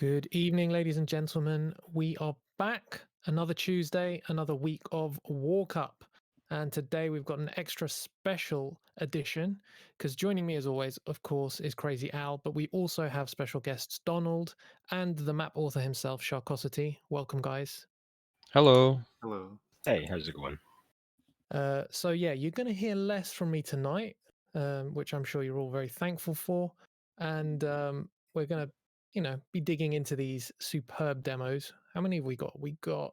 Good evening, ladies and gentlemen. We are back another Tuesday, another week of Warcup. And today we've got an extra special edition because joining me, as always, of course, is Crazy Al. But we also have special guests Donald and the map author himself, Sharkosity. Welcome, guys. Hello. Hello. Hey, how's it going? So, yeah, you're going to hear less from me tonight, which I'm sure you're all very thankful for. And we're going to be digging into these superb demos. How many have we got? We got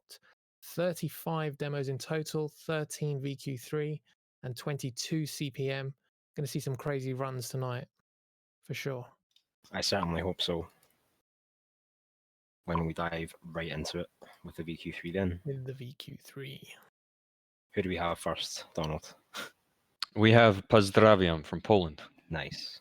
35 demos in total, 13 VQ3 and 22 CPM. Going to see some crazy runs tonight, for sure. I certainly hope so. When we dive right into it with the VQ3 then. With the VQ3. Who do we have first, Donald? We have Pozdrawiam from Poland. Nice.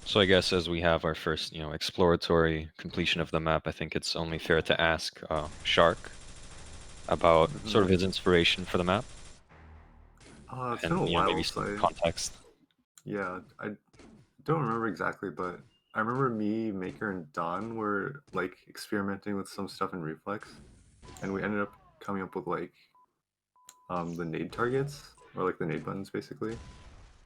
So I guess as we have our first, exploratory completion of the map, I think it's only fair to ask Shark about sort of his inspiration for the map. It's and been a while. maybe some context. Yeah, I don't remember exactly, but I remember me, Maker, and Don were like experimenting with some stuff in Reflex, and we ended up coming up with like the nade targets, or like the nade buttons, basically.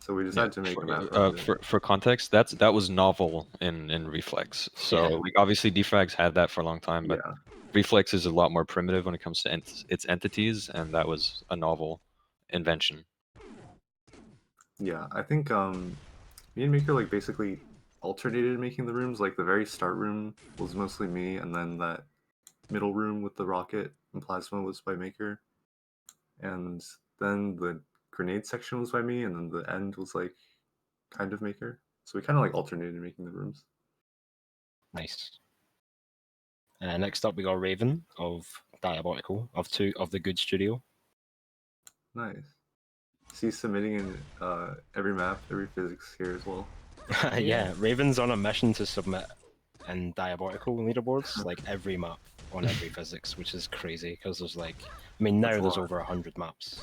So we decided to make a map around it. For context, that was novel in Reflex. So like obviously DeFrag's had that for a long time, but Reflex is a lot more primitive when it comes to its entities, and that was a novel invention. Yeah, I think me and Maker like basically alternated making the rooms. Like the very start room was mostly me, and then that middle room with the rocket and plasma was by Maker, and then the grenade section was by me, and then the end was like kind of Maker. So we kind of like alternated making the rooms. Nice. Next up, we got Raven of Diabolical of the Good Studio. Nice. He's submitting in every map, every physics here as well. Yeah, Raven's on a mission to submit in Diabolical leaderboards, like every map on every physics, which is crazy because there's like, I mean, now there's over 100 maps.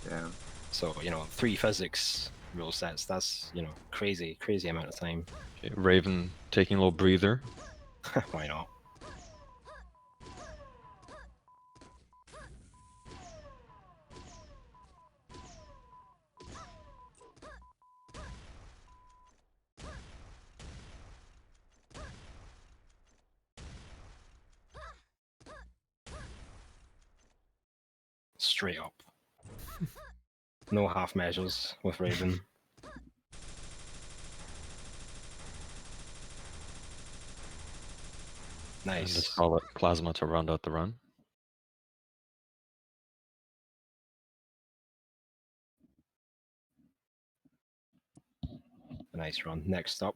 Yeah. So, 3 physics rule sets, that's, crazy amount of time. Okay, Raven taking a little breather. Why not? Straight up. No half measures with Raven. Nice. And just call it plasma to round out the run. A nice run. Next up,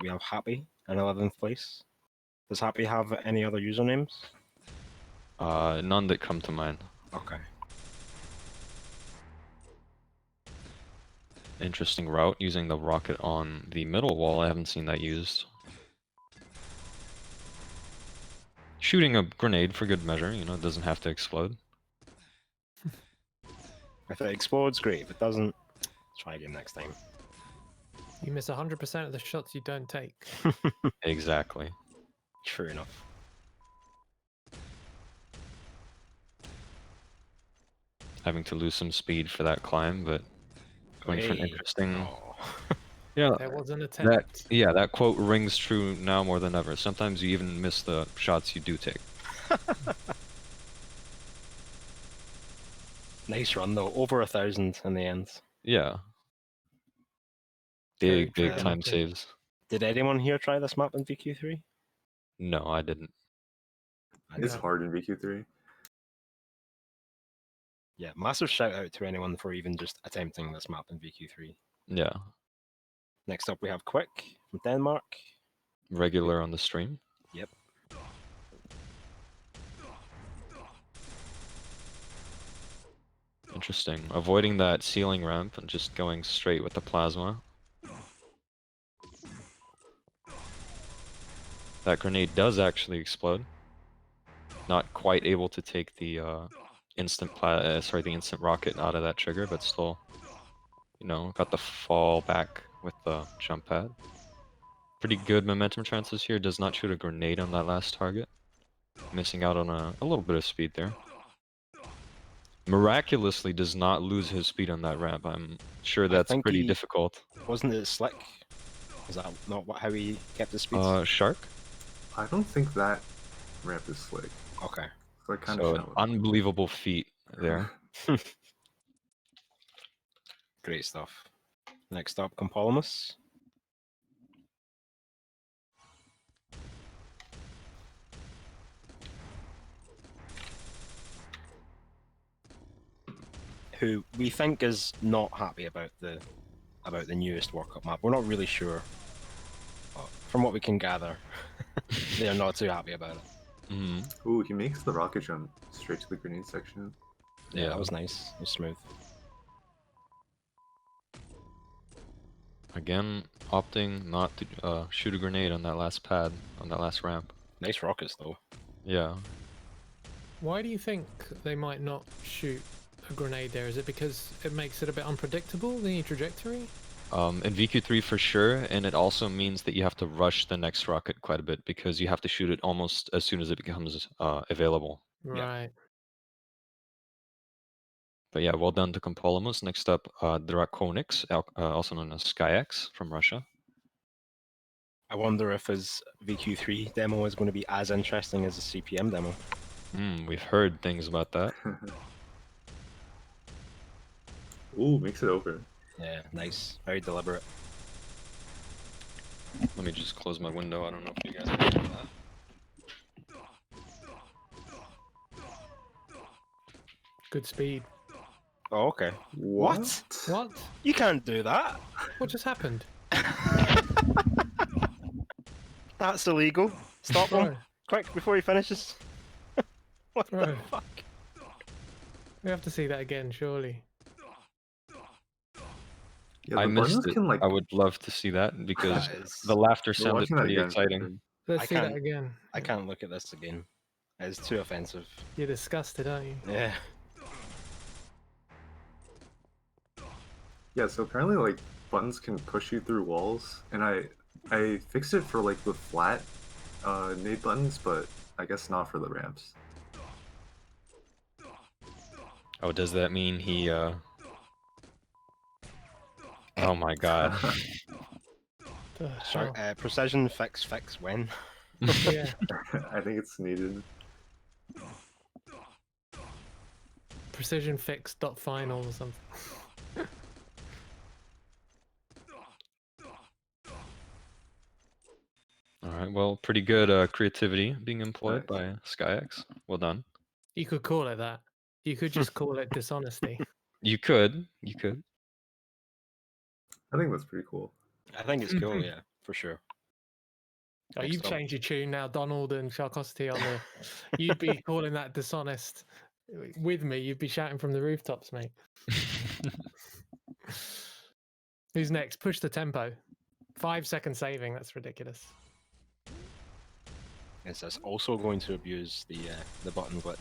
we have Happy in 11th place. Does Happy have any other usernames? None that come to mind. Okay. Interesting route using the rocket on the middle wall. I haven't seen that used. Shooting a grenade for good measure, it doesn't have to explode. If it explodes, great. If it doesn't, try again next time. You miss 100% of the shots you don't take. Exactly. True enough. Having to lose some speed for that climb, but going for an interesting... Oh. Yeah, there was an attempt. That quote rings true now more than ever. Sometimes you even miss the shots you do take. Nice run though, over 1,000 in the end. Yeah. Big time saves. Did anyone here try this map in VQ3? No, I didn't. It's hard in VQ3. Yeah, massive shout out to anyone for even just attempting this map in VQ3. Yeah. Next up we have Quake from Denmark. Regular on the stream. Yep. Interesting. Avoiding that ceiling ramp and just going straight with the plasma. That grenade does actually explode. Not quite able to take the instant rocket out of that trigger, but still, you know, got the fall back with the jump pad. Pretty good momentum transfers here. Does not shoot a grenade on that last target. Missing out on a little bit of speed there. Miraculously does not lose his speed on that ramp. I'm sure that's pretty difficult. Wasn't it slick? Is that not how he kept his speed? Shark? I don't think that ramp is slick. Okay. It's like kind So of an shallow. unbelievable feat there. Great stuff. Next up, Compolymus. Who we think is not happy about the newest Warcup map. We're not really sure. But from what we can gather, they are not too happy about it. Mm-hmm. Ooh, he makes the rocket jump straight to the grenade section. Yeah, that was nice. It was smooth. Again, opting not to shoot a grenade on that last pad, on that last ramp. Nice rockets, though. Yeah. Why do you think they might not shoot a grenade there? Is it because it makes it a bit unpredictable, the trajectory? In VQ3 for sure, and it also means that you have to rush the next rocket quite a bit because you have to shoot it almost as soon as it becomes available. Right. But yeah, well done to Compolymus. Next up, Drakonix, also known as SkyX from Russia. I wonder if his VQ3 demo is going to be as interesting as the CPM demo. We've heard things about that. Ooh, makes it over. Yeah, nice. Very deliberate. Let me just close my window. I don't know if you guys can hear that. Good speed. Oh, okay. What? What? You can't do that. What just happened? That's illegal. Stop Bro. him. Quick, before he finishes. What the Bro. fuck? We have to see that again, surely. Yeah, I the missed buttons it. can, like, I would love to see that because That is- the laughter we're sounded watching that pretty again. exciting. Let's I see that can't- again. I can't look at this again. It's too offensive. You're disgusted, aren't you? Yeah. Yeah, so apparently like buttons can push you through walls, and I fixed it for like the flat nade buttons, but I guess not for the ramps. Oh, does that mean he Oh my god. The Sorry, hell? precision fix when? Yeah. I think it's needed. Precision fix dot final or something. Alright, well, pretty good creativity being employed Nice. by SkyX. Well done. You could call it that. You could just call it dishonesty. You could. You could. I think that's pretty cool. I think it's cool, yeah, for sure. Oh, Next you've up. changed your tune now, Donald and Sharkosity on the. You'd be calling that dishonest with me. You'd be shouting from the rooftops, mate. Who's next? Push the tempo. 5-second saving. That's ridiculous. Is this also going to abuse the button glitch?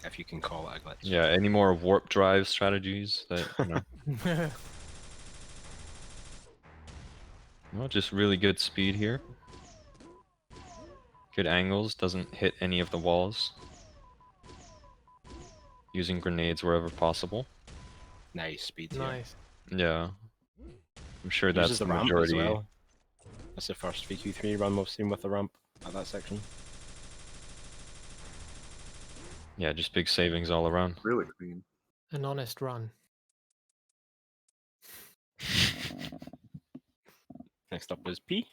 If you can call it a glitch. Yeah, any more warp drive strategies that, you know. Well, just really good speed here. Good angles, doesn't hit any of the walls. Using grenades wherever possible. Nice speed here. Nice. Yeah. I'm sure Uses that's the the ramp majority. as well. That's the first VQ3 run we've seen with the ramp at that section. Yeah, just big savings all around. Really clean. An honest run. Next up is P.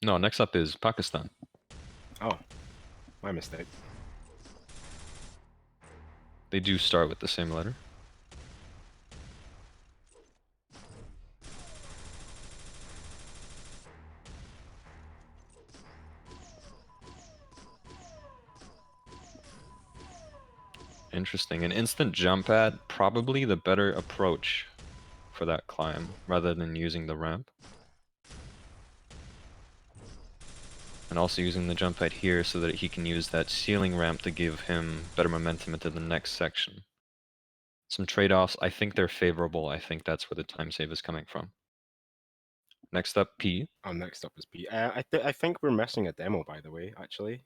No, next up is Pakistan. Oh, my mistake. They do start with the same letter. Interesting. An instant jump pad, probably the better approach for that climb, rather than using the ramp. And also using the jump pad here so that he can use that ceiling ramp to give him better momentum into the next section. Some trade-offs, I think they're favorable. I think that's where the time save is coming from. Next up, P. Oh, next up is P. I think we're missing a demo, by the way, actually.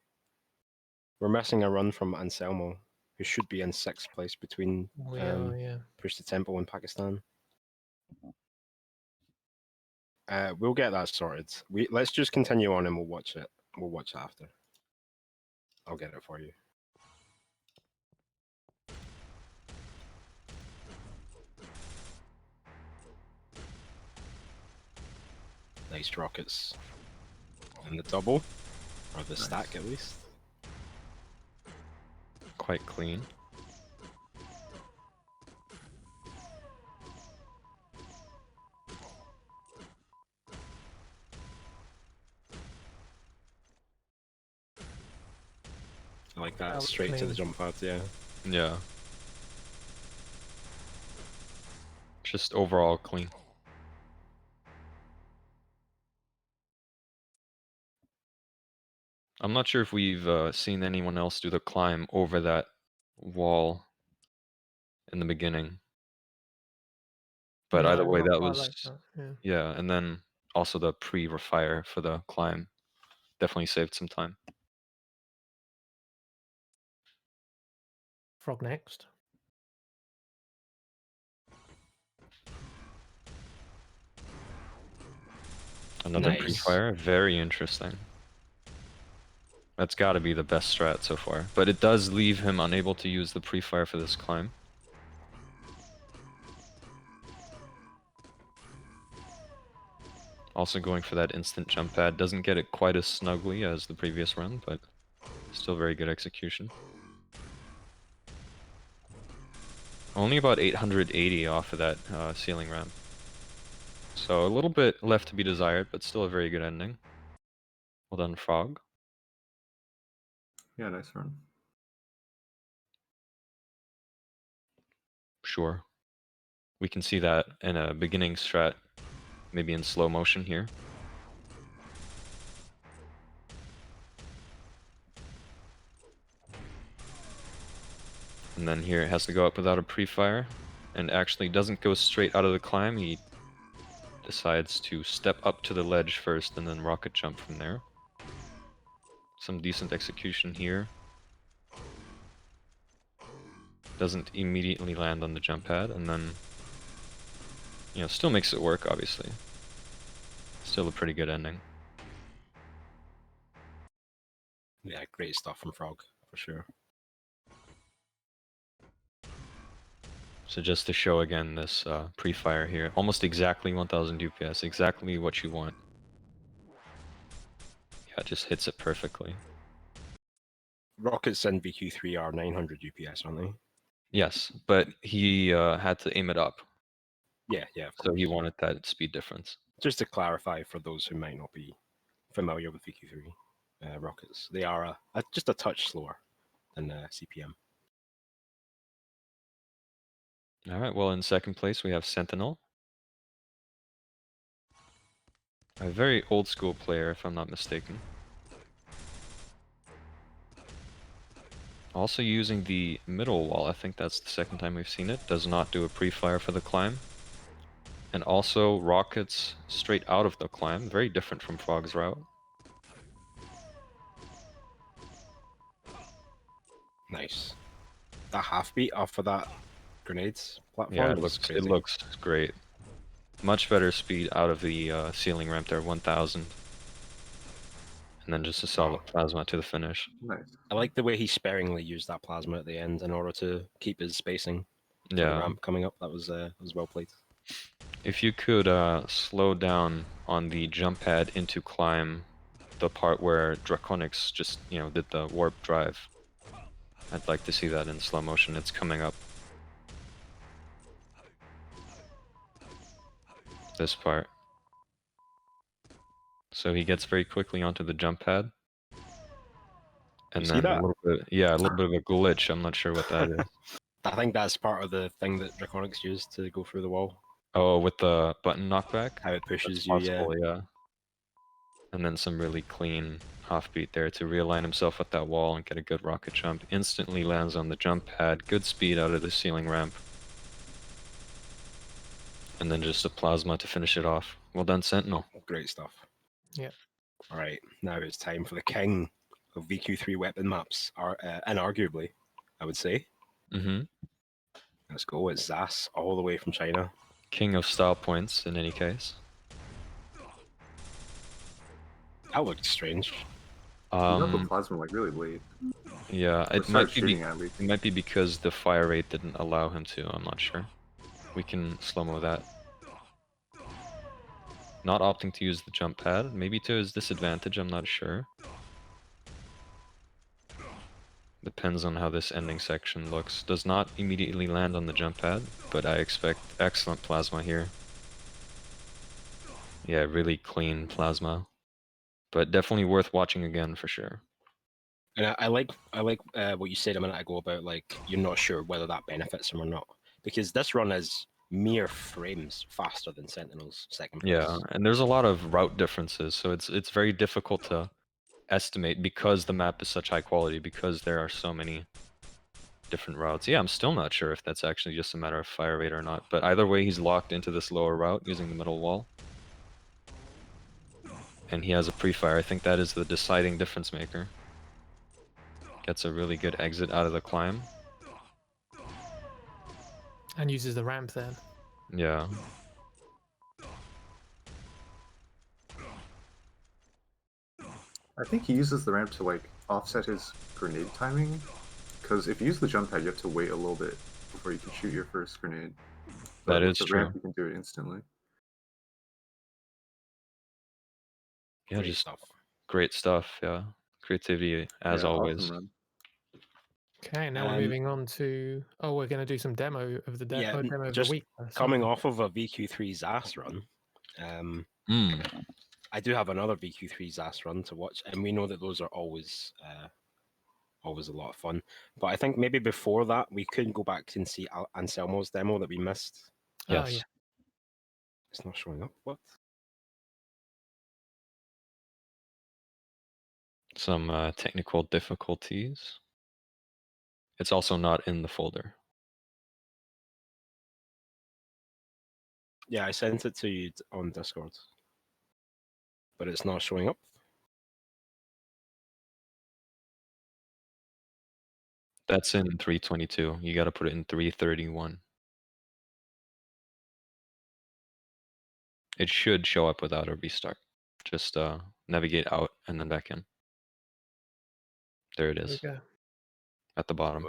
We're missing a run from Anselmo, who should be in 6th place between We are, yeah. Push the Temple and Pakistan. We'll get that sorted. Let's just continue on and we'll watch it. We'll watch it after. I'll get it for you. Nice rockets. And the double, or the stack at least. Quite clean. I like that, That was straight to clean. the jump pad, yeah. Yeah. Just overall clean. I'm not sure if we've seen anyone else do the climb over that wall in the beginning. But No, either way, not that quite was, like that, yeah. yeah, and then also the pre-refire for the climb definitely saved some time. Frog next. Another Nice. pre-fire, very interesting. That's got to be the best strat so far. But it does leave him unable to use the pre-fire for this climb. Also going for that instant jump pad. Doesn't get it quite as snugly as the previous run, but still very good execution. Only about 880 off of that ceiling ramp. So a little bit left to be desired, but still a very good ending. Well done, Frog. Yeah, nice run. Sure. We can see that in a beginning strat, maybe in slow motion here. And then here it has to go up without a pre-fire, and actually doesn't go straight out of the climb. He decides to step up to the ledge first and then rocket jump from there. Some decent execution here. Doesn't immediately land on the jump pad, and then, you know, still makes it work, obviously. Still a pretty good ending. Yeah, great stuff from Frog, for sure. So just to show again this pre-fire here, almost exactly 1000 DPS, exactly what you want. Yeah, it just hits it perfectly. Rockets in VQ3 are 900 UPS, aren't they? Yes, but he had to aim it up, Yeah, of so course. he wanted that speed difference. Just to clarify for those who might not be familiar with VQ3 rockets, they are just a touch slower than CPM. Alright, well in second place we have Sentinel. A very old school player, if I'm not mistaken. Also using the middle wall, I think that's the second time we've seen it. Does not do a pre-fire for the climb. And also rockets straight out of the climb, very different from Frog's route. Nice. That half beat off of that grenades platform. Yeah, was it crazy. looks great. Much better speed out of the ceiling ramp there, 1000. And then just a solid plasma to the finish. Nice. I like the way he sparingly used that plasma at the end in order to keep his spacing for the Yeah. ramp coming up. That was well played. If you could slow down on the jump pad into climb, the part where Draconics just, you know, did the warp drive. I'd like to see that in slow motion. It's coming up. This part. So he gets very quickly onto the jump pad. And You see then that? a little bit, yeah, a little bit of a glitch. I'm not sure what that is. I think that's part of the thing that Draconics used to go through the wall. Oh, with the button knockback? How it pushes That's you, yeah. possible, yeah. And then some really clean half-beat there to realign himself with that wall and get a good rocket jump. Instantly lands on the jump pad. Good speed out of the ceiling ramp. And then just a plasma to finish it off. Well done, Sentinel. Great stuff. Yeah. All right, now it's time for the king of VQ3 weapon maps, inarguably, I would say. Mm-hmm. Let's go. It's Zas, all the way from China. King of style points, in any case. That looked strange. He got the plasma like really late. Yeah, Or it started might be shooting at least. it might be because the fire rate didn't allow him to. I'm not sure. We can slow-mo that. Not opting to use the jump pad, maybe to his disadvantage. I'm not sure. Depends on how this ending section looks. Does not immediately land on the jump pad, but I expect excellent plasma here. Yeah, really clean plasma. But definitely worth watching again for sure. And I like what you said a minute ago about like you're not sure whether that benefits him or not, because this run is mere frames faster than Sentinel's second place. Yeah, and there's a lot of route differences, so it's very difficult to estimate because the map is such high quality, because there are so many different routes. Yeah, I'm still not sure if that's actually just a matter of fire rate or not, but either way he's locked into this lower route using the middle wall. And he has a pre-fire. I think that is the deciding difference maker. Gets a really good exit out of the climb. And uses the ramp then. Yeah. I think he uses the ramp to like offset his grenade timing. Because if you use the jump pad, you have to wait a little bit before you can shoot your first grenade. But That with is the true. ramp, you can do it instantly. Yeah, Great just stuff. great stuff, yeah. Creativity, as Yeah, always. awesome run. Okay, now we're moving on to. Oh, we're going to do some demo of the Yeah, demo of the just week. first, Coming aren't off of a VQ3 Zas run, I do have another VQ3 Zas run to watch, and we know that those are always always a lot of fun. But I think maybe before that, we could go back and see Anselmo's demo that we missed. we? Yes. Oh, yeah. It's not showing up. What? Some technical difficulties. It's also not in the folder. Yeah, I sent it to you on Discord, but it's not showing up. That's in 322. You got to put it in 331. It should show up without a restart. Just navigate out and then back in. There it There we is, go. at the bottom.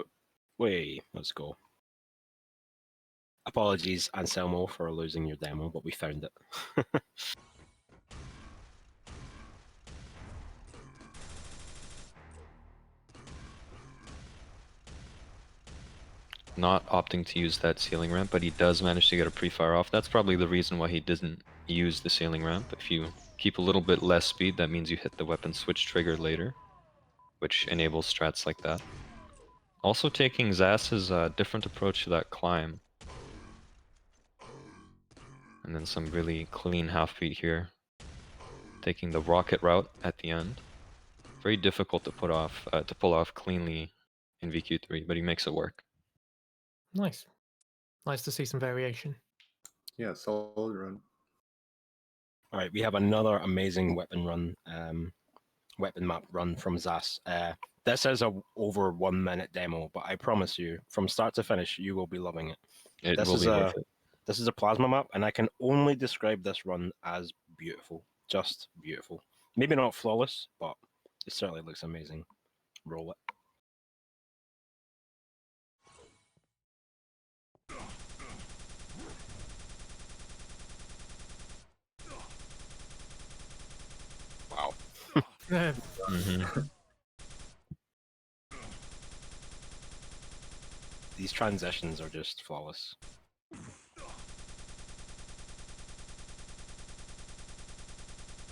Wait, let's go. Apologies, Anselmo, for losing your demo, but we found it. Not opting to use that ceiling ramp, but he does manage to get a pre-fire off. That's probably the reason why he didn't use the ceiling ramp. If you keep a little bit less speed, that means you hit the weapon switch trigger later, which enables strats like that. Also taking Zas's different approach to that climb. And then some really clean half-beat here. Taking the rocket route at the end. Very difficult to pull off cleanly in VQ3, but he makes it work. Nice. Nice to see some variation. Yeah, solid run. All right, we have another amazing weapon run, weapon map run from Zas. This is a over 1 minute demo, but I promise you, from start to finish, you will be loving it. It This will is be worth it. This is a plasma map, and I can only describe this run as beautiful, just beautiful. Maybe not flawless, but it certainly looks amazing. Roll it. Wow. Mhm. These transitions are just flawless.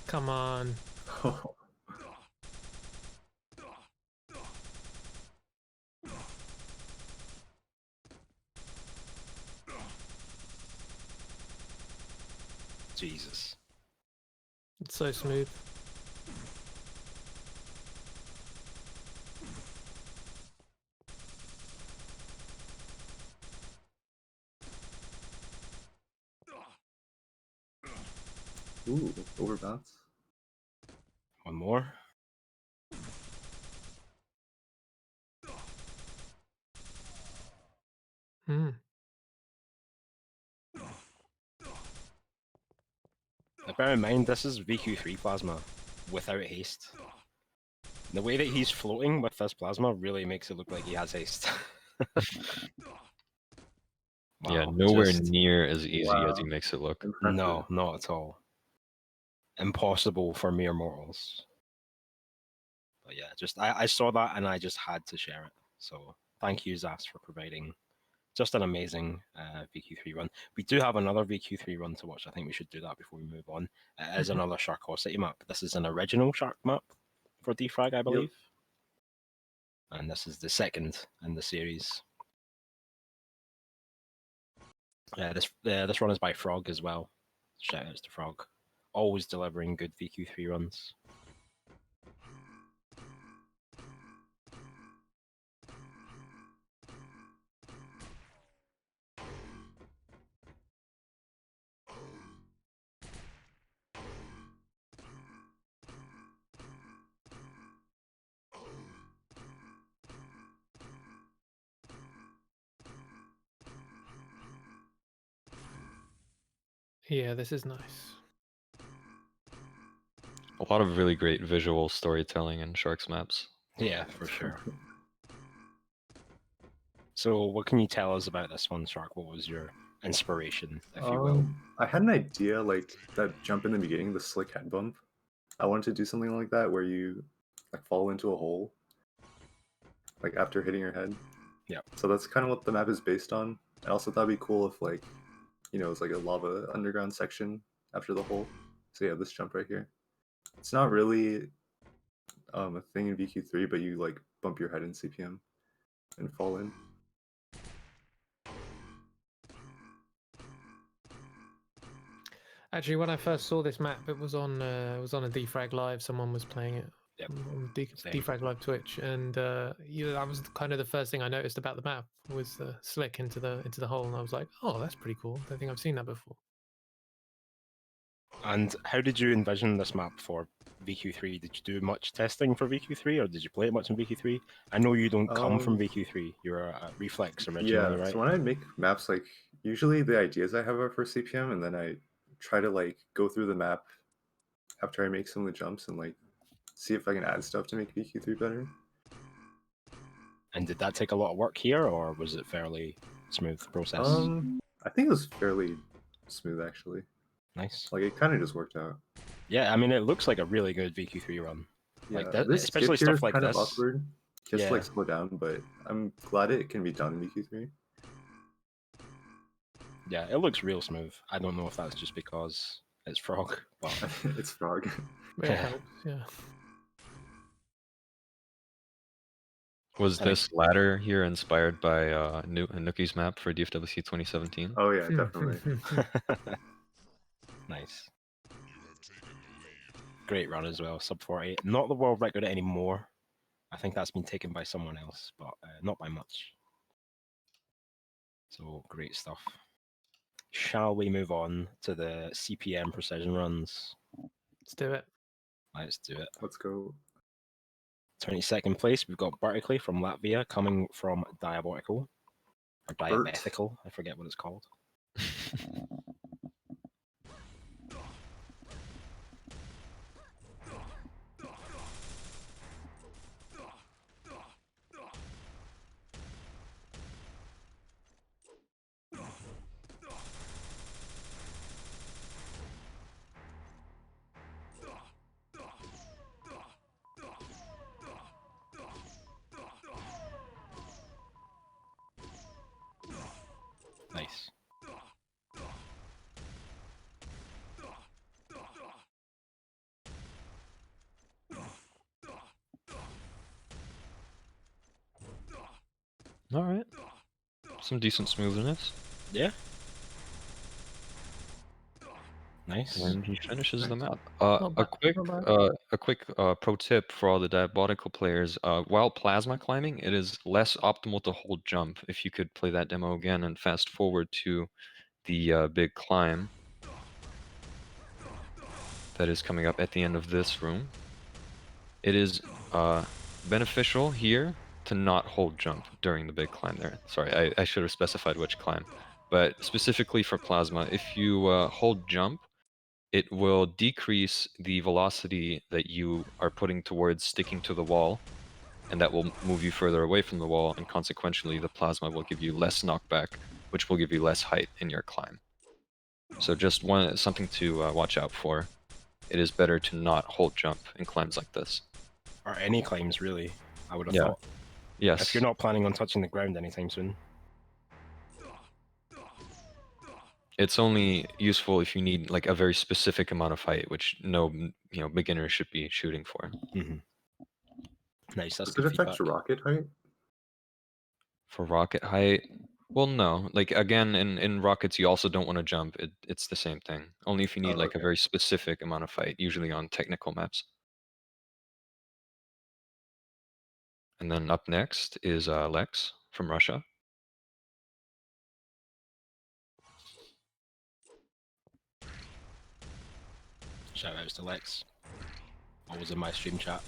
Come on. Jesus. It's so smooth. Ooh, overbounce. One more. Hmm. Now, bear in mind, this is VQ3 plasma without haste. The way that he's floating with this plasma really makes it look like he has haste. Yeah, Wow, nowhere just- near as easy as Wow. he makes it look. Impressive. No, not at all. Impossible for mere mortals. But yeah, just I saw that and I just had to share it. So thank you, Zas, for providing just an amazing VQ3 run. We do have another VQ3 run to watch. I think we should do that before we move on. It is another Sharkosity map. This is an original Shark map for DeFRaG, I believe. And this is the second in the series. This run is by Frog as well. Shout outs to Frog. Always delivering good VQ3 runs. Yeah, this is nice. A lot of really great visual storytelling in Sharks maps. Yeah, for sure. So, what can you tell us about this one, Shark? What was your inspiration, if you will? I had an idea, like that jump in the beginning, the slick head bump. I wanted to do something like that where you like fall into a hole, like after hitting your head. Yeah. So that's kind of what the map is based on. I also thought it'd be cool if like, it's like a lava underground section after the hole. So yeah, this jump right here. It's not really a thing in VQ3, but you like bump your head in CPM and fall in. Actually, when I first saw this map, it was on a DeFRaG Live. Someone was playing it Yep. on Same. DeFRaG Live Twitch, and that was kind of the first thing I noticed about the map was the slick into the hole, and I was like, oh, that's pretty cool. I don't think I've seen that before. And how did you envision this map for VQ3? Did you do much testing for VQ3, or did you play it much in VQ3? I know you don't come from VQ3. You're a Reflex originally, Yeah, right? so when I make maps, like usually the ideas I have are for CPM, and then I try to like go through the map after I make some of the jumps and like see if I can add stuff to make VQ3 better. And did that take a lot of work here, or was it fairly smooth process? I think it was fairly smooth actually. Nice. Like it kind of just worked out. Yeah, I mean, it looks like a really good VQ3 run. Yeah, Like that, this especially skip here stuff is like kind this. of awkward. Just Yeah. to like slow down, but I'm glad it can be done in VQ3. Yeah, it looks real smooth. I don't know if that's just because it's Frog, but It's Frog. It helps, yeah. Was this ladder here inspired by Nuki's map for DFWC 2017? Oh yeah, definitely. Nice. Great run as well, sub 48. Not the world record anymore. I think that's been taken by someone else, but not by much. So great stuff. Shall we move on to the CPM precision runs? Let's do it. Let's do it. Let's go. 22nd place, we've got Berkeley from Latvia coming from Diabolical. Or Diabethical, I forget what it's called. Nice. All right. Some decent smoothness. Yeah. Nice. And he finishes the map. Not A bad, quick, not bad. pro tip for all the diabolical players: while plasma climbing, it is less optimal to hold jump. If you could play that demo again and fast forward to the big climb. that is coming up at the end of this room. It is beneficial here to not hold jump during the big climb there. Sorry, I should have specified which climb. But specifically for plasma, if you hold jump, it will decrease the velocity that you are putting towards sticking to the wall, and that will move you further away from the wall, and consequentially the plasma will give you less knockback, which will give you less height in your climb. So just something to watch out for. It is better to not hold jump in climbs like this. Or any climbs, really, I would have Yeah. thought. Yes. If you're not planning on touching the ground anytime soon. It's only useful if you need like a very specific amount of height, which no beginner should be shooting for. Mm-hmm. Nice, that's Does good it affect feedback. rocket height? For rocket height, well, no. Like again, in rockets, you also don't want to jump. It's the same thing. Only if you need like a Okay. very specific amount of height, usually on technical maps. And then up next is Lex from Russia. Shout outs to Lex. Always in my stream chat.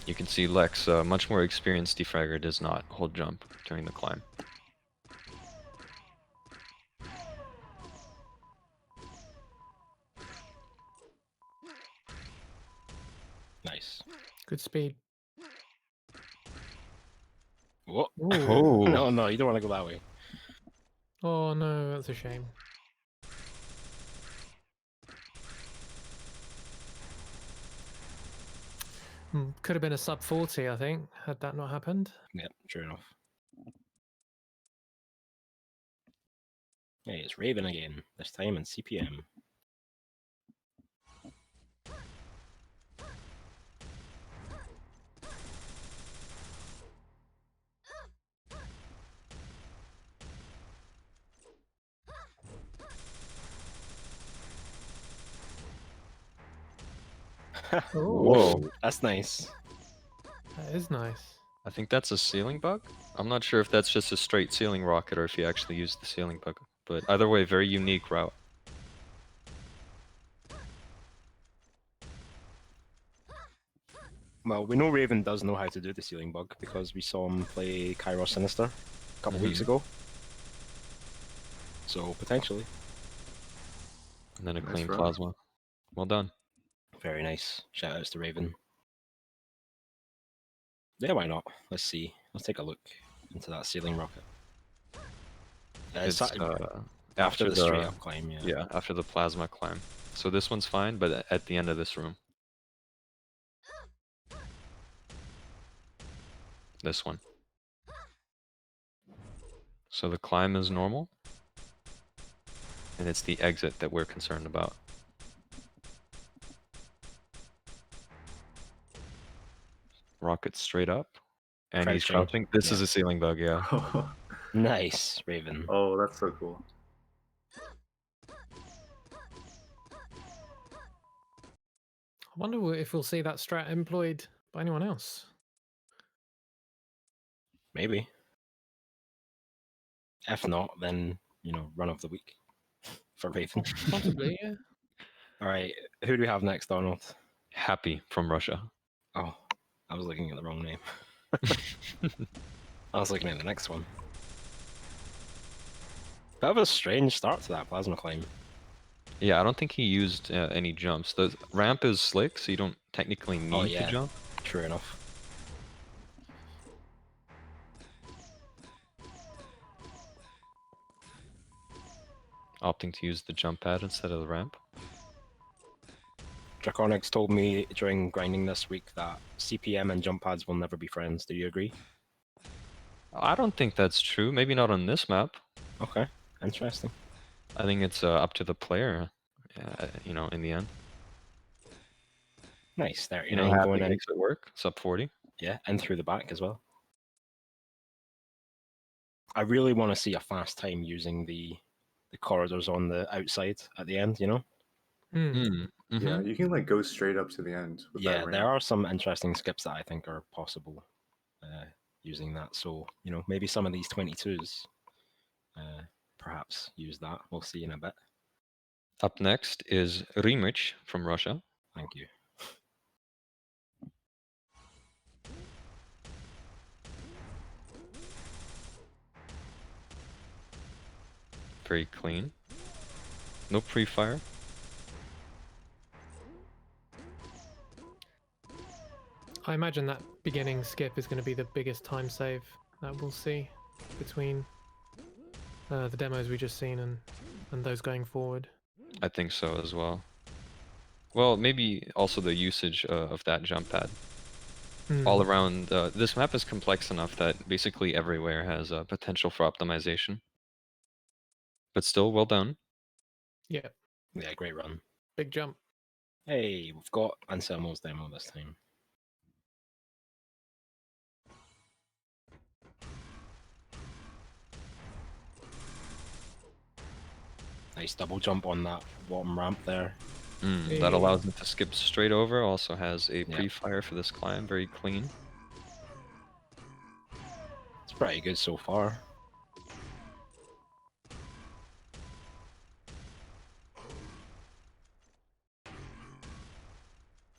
You can see Lex, much more experienced DeFragger, does not hold jump during the climb. Nice. Good speed. What? Ooh. No, you don't want to go that way. Oh no, that's a shame. Could have been a sub 40, I think, had that not happened. Yep, true enough. Hey, it's Raven again, this time in CPM. Whoa. That's nice. That is nice. I think that's a ceiling bug. I'm not sure if that's just a straight ceiling rocket or if he actually used the ceiling bug. But either way, very unique route. Well, we know Raven does know how to do the ceiling bug because we saw him play Kairos Sinister a couple weeks ago. So, potentially. And then a Nice clean run. plasma. Well done. Very nice. Shout outs to Raven. Yeah, why not? Let's see. Let's take a look into that ceiling rocket. It's after the straight up climb, yeah. Yeah, after the plasma climb. So this one's fine, but at the end of this room. This one. So the climb is normal. And it's the exit that we're concerned about. Rocket straight up. And he's Crouching. crouching. This Yeah. is a ceiling bug, yeah. Nice, Raven. Oh, that's so cool. I wonder if we'll see that strat employed by anyone else. Maybe. If not, then, run of the week for Raven. Possibly, yeah. All right, who do we have next, Donald? Happy from Russia. Oh, I was looking at the wrong name. I was looking at the next one. Bit of a strange start to that plasma climb. Yeah, I don't think he used any jumps. The ramp is slick, so you don't technically need to jump. True enough. Opting to use the jump pad instead of the ramp. Draconix told me during grinding this week that CPM and jump pads will never be friends. Do you agree? I don't think that's true. Maybe not on this map. Okay, interesting. I think it's up to the player, in the end. Nice, 39 Happy going in. makes it work. Sub 40. Yeah, and through the back as well. I really want to see a fast time using the corridors on the outside at the end, Yeah, you can like go straight up to the end with that ramp. There are some interesting skips that I think are possible using that. So, you know, maybe some of these 22s perhaps use that. We'll see in a bit. Up next is Rimich from Russia. Thank you. Very clean. No pre-fire. I imagine that beginning skip is going to be the biggest time save that we'll see between the demos we just seen and those going forward. I think so as well. Well, maybe also the usage of that jump pad. All around, this map is complex enough that basically everywhere has potential for optimization. But still, well done. Yeah. Yeah, great run. Big jump. Hey, we've got Anselmo's demo this time. Nice double jump on that bottom ramp there. That allows him to skip straight over. Also has a Yeah. pre-fire for this climb. Very clean. It's pretty good so far.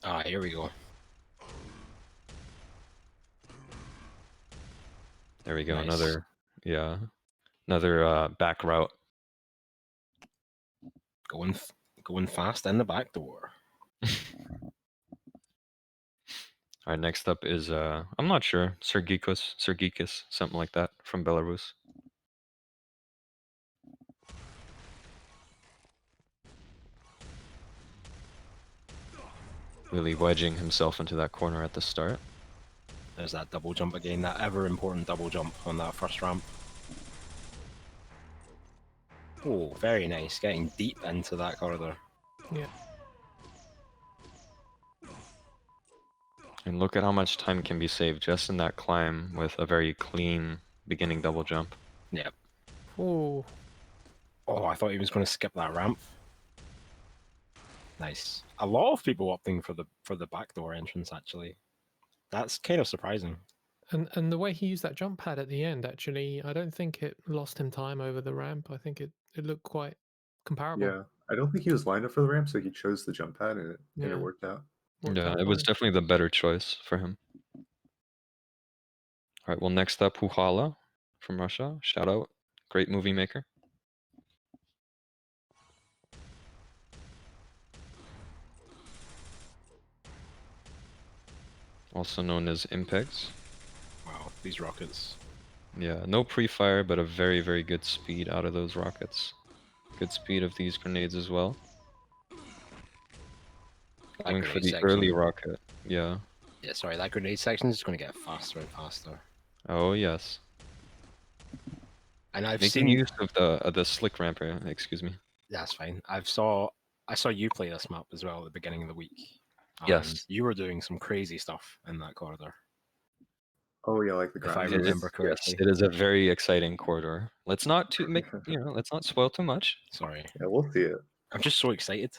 Ah, here we go. There we go. Nice. Another, yeah, another back route. Going fast in the back door. All right, next up is I'm not sure, Sergikis, something like that, from Belarus. Really wedging himself into that corner at the start. There's that double jump again, that ever important double jump on that first ramp. Oh, very nice. Getting deep into that corridor. Yeah. And look at how much time can be saved just in that climb with a very clean beginning double jump. Yep. Oh. Oh, I thought he was going to skip that ramp. Nice. A lot of people opting for the backdoor entrance, actually. That's kind of surprising. And the way he used that jump pad at the end, actually, I don't think it lost him time over the ramp. I think it looked quite comparable. Yeah, I don't think he was lined up for the ramp, so he chose the jump pad, and Yeah. it worked out. Yeah, it was definitely the better choice for him. All right, well, next up, Huhala from Russia. Shout out. Great movie maker. Also known as Impegs. Wow, these rockets. Yeah, no pre-fire, but a very, very good speed out of those rockets. Good speed of these grenades as well. Going for the early rocket. Yeah. Yeah, sorry, that grenade section is going to get faster and faster. Oh, yes. And I've Making seen use of the slick ramper, excuse me. That's fine. I saw you play this map as well at the beginning of the week. Yes. You were doing some crazy stuff in that corridor. Oh yeah, like the If I ground. remember correctly. Yes, it is a very exciting corridor. Let's not let's not spoil too much. Sorry. Yeah, we'll see it. I'm just so excited.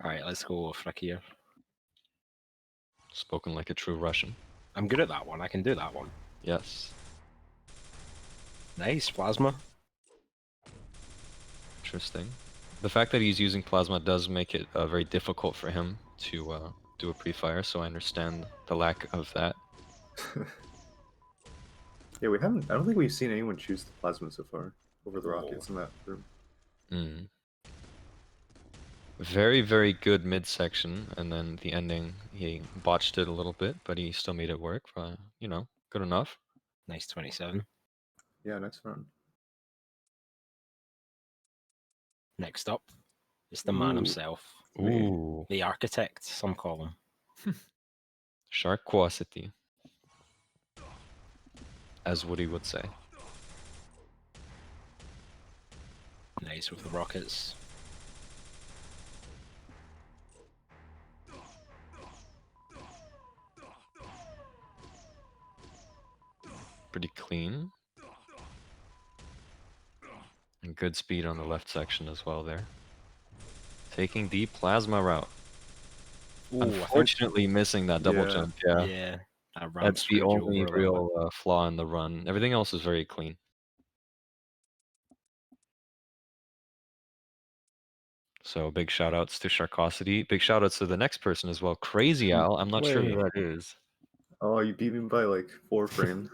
Alright, let's go Frick here. Spoken like a true Russian. I'm good at that one. I can do that one. Yes. Nice, plasma. Interesting. The fact that he's using plasma does make it very difficult for him to do a pre-fire, so I understand the lack of that. Yeah, I don't think we've seen anyone choose the plasma so far over the rockets in that room. Very, very good midsection, and then the ending, he botched it a little bit, but he still made it work. You know, good enough. Nice 27. Yeah, next round. Next up is the man himself. Ooh. The architect, some call him. Sharkwasity, as Woody would say. Nice with the rockets. Pretty clean. And good speed on the left section as well there. Taking the plasma route. Ooh, I think Unfortunately, missing that double Yeah. jump. Yeah, yeah, that ramp that's the screwed you only over a little bit. real flaw in the run. Everything else is very clean. So big shout outs to Sharkosity. Big shout outs to the next person as well. Crazy Al. I'm not sure who Wait. that is. Oh, you beat me by like 4 frames.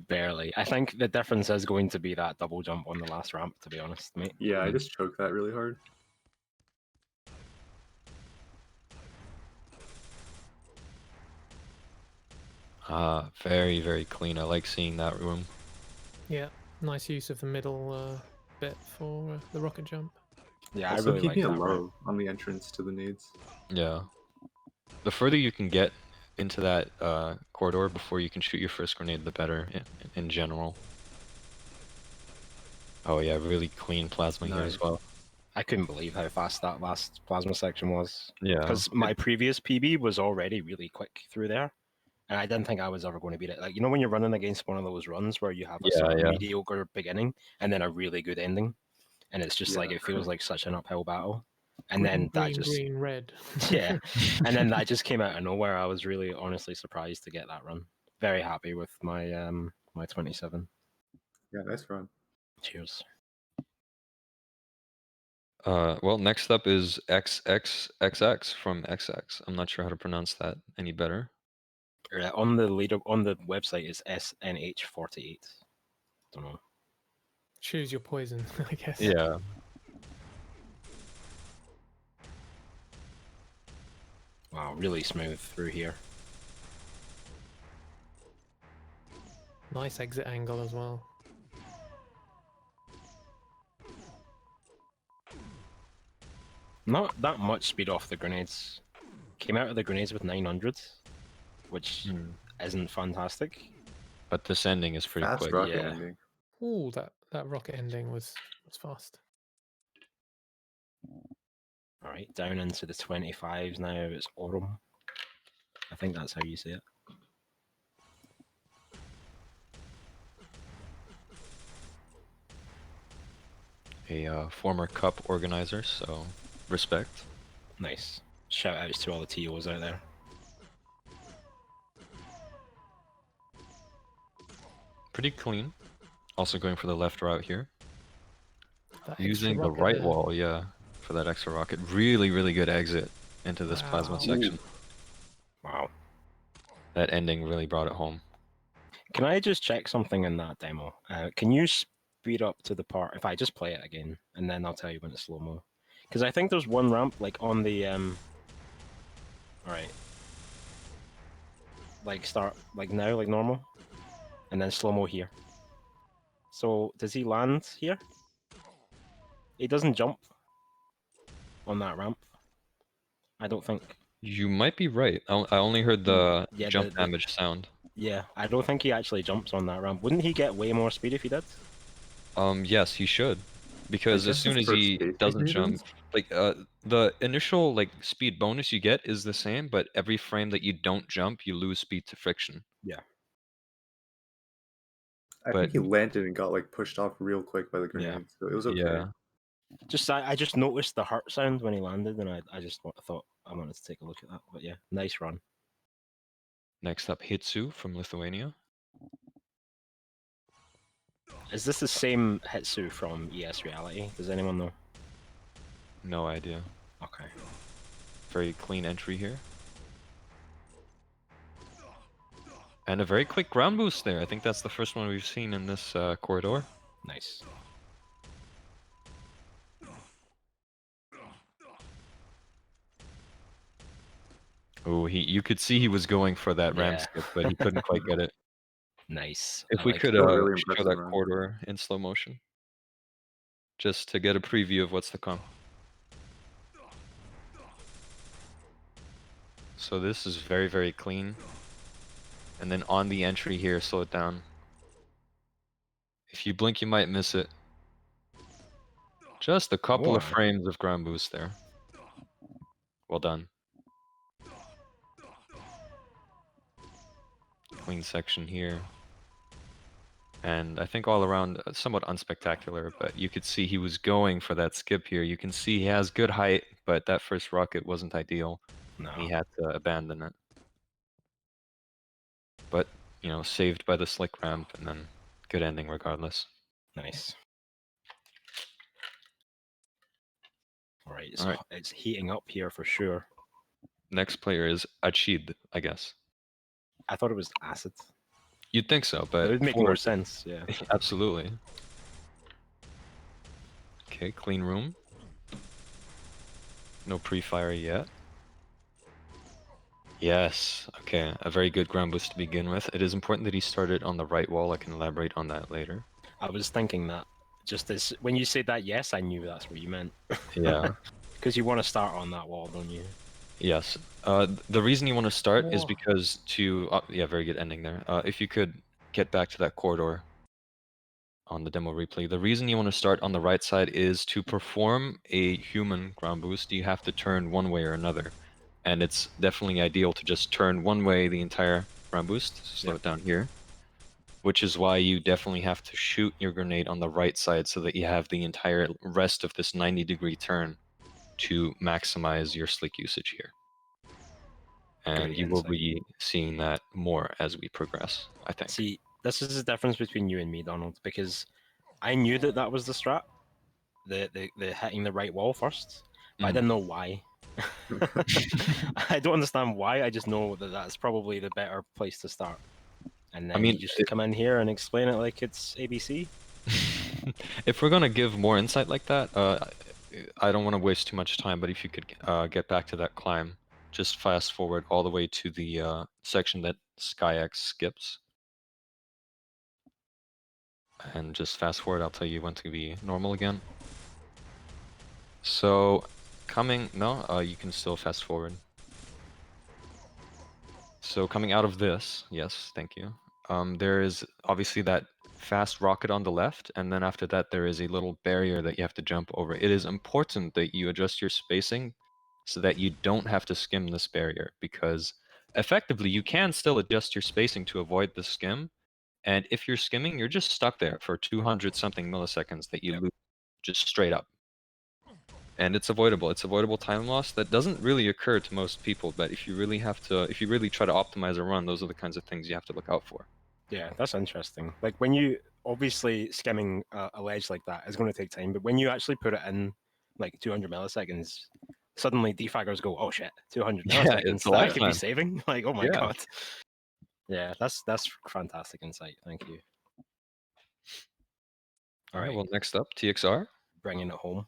Barely. I think the difference is going to be that double jump on the last ramp, to be honest, mate. Yeah, I just choked that really hard. Very, very clean. I like seeing that room. Yeah, nice use of the middle bit for the rocket jump. Yeah, I Also really like keeping it that ramp. low on the entrance to the nades. Yeah. The further you can get into that corridor before you can shoot your first grenade, the better in general. Oh yeah, really clean plasma here as Nice. well. I couldn't believe how fast that last plasma section was. Yeah. Because my previous PB was already really quick through there. And I didn't think I was ever going to beat it. Like, you know, when you're running against one of those runs where you have a Yeah, sort of yeah. mediocre beginning and then a really good ending, and it's just like Yeah. it feels like such an uphill battle. And Green, then that green, just green, red. yeah, and then that just came out of nowhere. I was really honestly surprised to get that run. Very happy with my my 27. Yeah, nice run. Cheers. Well, next up is XXXX from XX. I'm not sure how to pronounce that any better. On the leader on the website is SNH48. Don't know. Choose your poison, I guess. Yeah. Wow, really smooth through here. Nice exit angle as well. Not that much speed off the grenades. Came out of the grenades with 900, which isn't fantastic. But this ending is pretty Fast quick. rocket Yeah. ending. Ooh, that rocket ending was fast. All right, down into the 25s now. It's Aurum. I think that's how you say it. A former cup organizer, so respect. Nice. Shout outs to all the TOs out there. Pretty clean. Also going for the left route here. That extra Using the rocket right there. wall, yeah, for that extra rocket. Really, really good exit into this plasma Wow. section. Wow. That ending really brought it home. Can I just check something in that demo? Can you speed up to the part, if I just play it again, and then I'll tell you when it's slow-mo? Because I think there's one ramp, like, on the, Alright. Like, start, like, now, like normal, and then slow-mo here. So, does he land here? He doesn't jump on that ramp. I don't think. You might be right. I only heard the Yeah, jump damage sound. Yeah, I don't think he actually jumps on that ramp. Wouldn't he get way more speed if he did? Yes, he should. Because as guess soon it's as for he safety doesn't reasons. jump, like the initial like speed bonus you get is the same, but every frame that you don't jump, you lose speed to friction. Yeah. I But think he landed and got like pushed off real quick by the Yeah. grenade, so it was okay. yeah, Just I just noticed the hurt sound when he landed, and I just thought I wanted to take a look at that. But yeah, nice run. next up Hitsu from Lithuania. Is this the same Hitsu from ES Reality? Does anyone know? No idea. Okay. Very clean entry here. And a very quick ground boost there. I think that's the first one we've seen in this corridor. Nice. Oh, you could see he was going for that ramp Yeah. skip, but he couldn't quite get it. Nice. If I we like could it. Still really show impressive that run. corridor in slow motion, just to get a preview of what's to come. So this is very, very clean. And then on the entry here, slow it down. If you blink, you might miss it. Just a couple of Wow. frames of ground boost there. Well done. Clean section here. And I think all around somewhat unspectacular, but you could see he was going for that skip here. You can see he has good height, but that first rocket wasn't ideal. No. He had to abandon it. But, you know, saved by the slick ramp, and then good ending regardless. Nice. Alright, All right. it's heating up here for sure. Next player is Achid, I guess. I thought it was acid. You'd think so, It but would make for- more sense, yeah. Absolutely. Okay, clean room. No pre-fire yet. Yes, okay, a very good ground boost to begin with. It is important that he started on the right wall. I can elaborate on that later. I was thinking that. Just as when you said that, yes, I knew that's what you meant. Yeah. Because you want to start on that wall, don't you? Yes. The reason you want to start is Whoa. because to... yeah, very good ending there. If you could get back to that corridor on the demo replay. The reason you want to start on the right side is to perform a human ground boost, you have to turn one way or another. And it's definitely ideal to just turn one way the entire ground boost. Slow Yep. it down here. Which is why you definitely have to shoot your grenade on the right side so that you have the entire rest of this 90-degree turn to maximize your slick usage here. And Great you will insight. be seeing that more as we progress, I think. See, this is the difference between you and me, Donald, because I knew that that was the strat, the hitting the right wall first, but I didn't know why. I don't understand why. I just know that that's probably the better place to start. And then mean, you just come in here and explain it like it's ABC. If we're gonna give more insight like that, I don't want to waste too much time, but if you could get back to that climb, just fast forward all the way to the section that SkyX skips. And just fast forward, I'll tell you when to be normal again. So, you can still fast forward. So coming out of this, yes, thank you. There is obviously that fast rocket on the left, and then after that there is a little barrier that you have to jump over. It is important that you adjust your spacing so that you don't have to skim this barrier, because effectively you can still adjust your spacing to avoid the skim, and if you're skimming, you're just stuck there for 200 something milliseconds that you lose just straight up. And it's avoidable. It's avoidable time loss that doesn't really occur to most people, but if you really try to optimize a run, those are the kinds of things you have to look out for. Yeah, that's interesting. Like when you obviously skimming a ledge like that is going to take time, but when you actually put it in like 200 milliseconds, suddenly defraggers go, "Oh shit, 200 Yeah, milliseconds it's a that I could be lifetime. saving!" Like, oh my Yeah. god. Yeah, that's fantastic insight. Thank you. All right, Well, next up, TXR. bringing it home.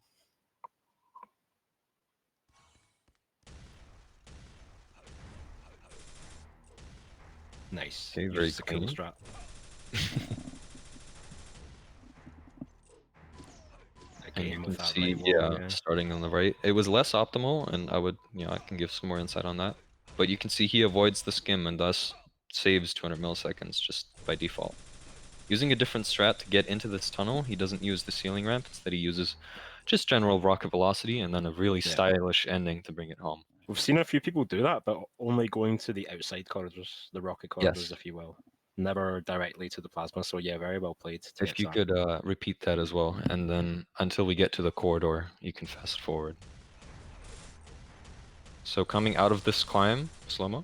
Nice. Okay, very Uses a cool clean. strat. And you Again, can with that see, right wall, yeah. starting on the right. It was less optimal, and I can give some more insight on that. But you can see he avoids the skim and thus saves 200 milliseconds just by default. Using a different strat to get into this tunnel, he doesn't use the ceiling ramp. Instead, he uses just general rocket velocity and then a really stylish ending to bring it home. We've seen a few people do that, but only going to the outside corridors, the rocket corridors, Yes. if you will. Never directly to the plasma, so yeah, very well played. If you could repeat that as well, and then until we get to the corridor, you can fast forward. So coming out of this climb, slow-mo,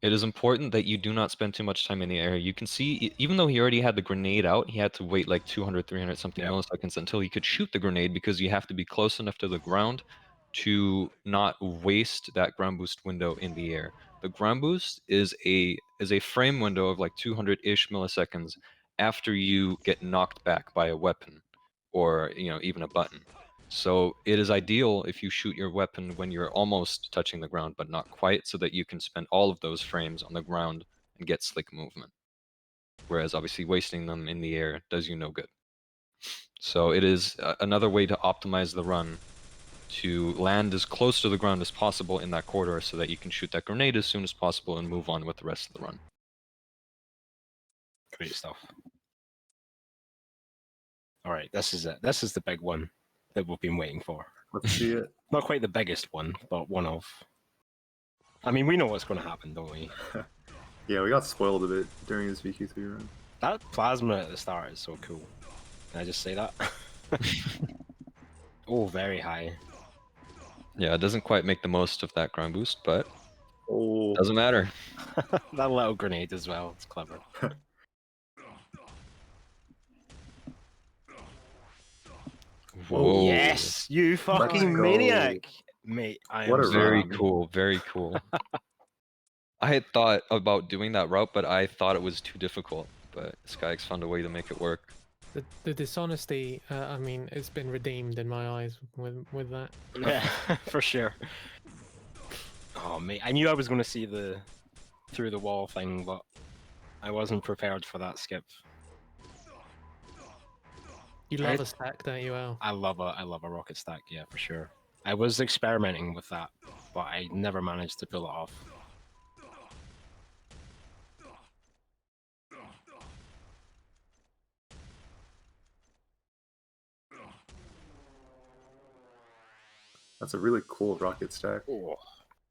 it is important that you do not spend too much time in the air. You can see, even though he already had the grenade out, he had to wait like 200, 300 something milliseconds until he could shoot the grenade, because you have to be close enough to the ground to not waste that ground boost window in the air. The ground boost is a frame window of like 200-ish milliseconds after you get knocked back by a weapon or even a button. So it is ideal if you shoot your weapon when you're almost touching the ground but not quite, so that you can spend all of those frames on the ground and get slick movement. Whereas obviously wasting them in the air does you no good. So it is another way to optimize the run, to land as close to the ground as possible in that corridor so that you can shoot that grenade as soon as possible and move on with the rest of the run. Great stuff. All right, this is it. This is the big one that we've been waiting for. Let's see it. Not quite the biggest one, but one of. I mean, we know what's going to happen, don't we? Yeah, we got spoiled a bit during his VQ3 run. That plasma at the start is so cool. Can I just say that? Oh, very high. Yeah, it doesn't quite make the most of that ground boost, but Oh, doesn't matter. That little grenade as well. It's clever. Whoa. Yes, you fucking go. maniac, mate. I What am a so Very happy. cool, very cool. I had thought about doing that route, but I thought it was too difficult. But Skyx found a way to make it work. The dishonesty, I mean, it's been redeemed in my eyes with that. Yeah, for sure. Oh mate, I knew I was going to see the through the wall thing, but I wasn't prepared for that skip. You love a stack, don't you, Al? I love a rocket stack, yeah, for sure. I was experimenting with that, but I never managed to pull it off. That's a really cool rocket stack. Oh,